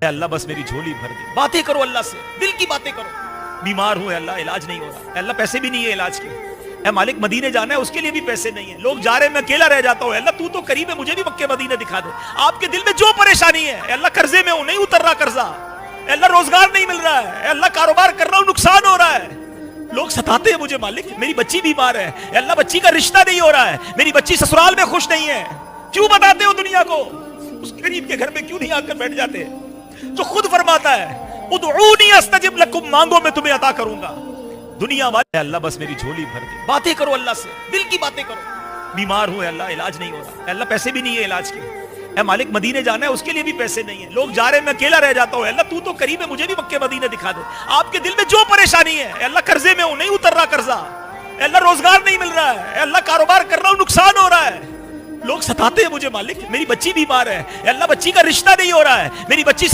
اللہ بس میری جھولی بھر دے. باتیں کرو اللہ سے, دل کی باتیں کرو. بیمار ہوں اللہ, علاج نہیں ہو رہا, اللہ پیسے بھی نہیں ہے علاج کے. اے مالک مدینے جانا ہے, اس کے لیے بھی پیسے نہیں ہیں. لوگ جا رہے ہیں, میں اکیلا رہ جاتا ہوں. اللہ تو تو قریب ہے, مجھے بھی مکے مدینے دکھا دے. آپ کے دل میں جو پریشانی ہے, اے اللہ قرضے میں ہوں, نہیں اتر رہا قرضہ, اے اللہ روزگار نہیں مل رہا ہے, اے اللہ کاروبار کر رہا ہوں, نقصان ہو رہا ہے, لوگ ستاتے ہیں مجھے مالک, میری بچی بیمار ہے, اے اللہ بچی کا رشتہ نہیں ہو رہا ہے, میری بچی سسرال میں خوش نہیں ہے. کیوں بتاتے ہو دنیا کو؟ اس غریب کے گھر میں کیوں نہیں آ کر بیٹھ جاتے جو خود فرماتا ہے ادعونی استجب لکم, مانگو میں تمہیں عطا کروں گا. دنیا والے اللہ بس میری جھولی بھر دے. باتیں کرو اللہ سے, دل کی باتیں کرو. بیمار ہوں اللہ, علاج نہیں ہو رہا, اللہ پیسے بھی نہیں ہے علاج کے. اے مالک مدینے جانا ہے, اس کے لیے بھی پیسے نہیں ہیں. لوگ جا رہے ہیں, میں اکیلا رہ جاتا ہوں. اللہ تو تو قریب ہے, مجھے بھی مکے مدینے دکھا دے. آپ کے دل میں جو پریشانی ہے, اے اللہ قرضے میں ہوں, نہیں اتر رہا قرضہ, اے اللہ روزگار نہیں مل رہا ہے, اے اللہ کاروبار کر رہا ہوں, نقصان ہو رہا ہے, لوگ ستاتے ہیں مجھے مالک, میری بچی بیمار ہے, اے اللہ بچی کا رشتہ نہیں ہو رہا ہے, میری بچی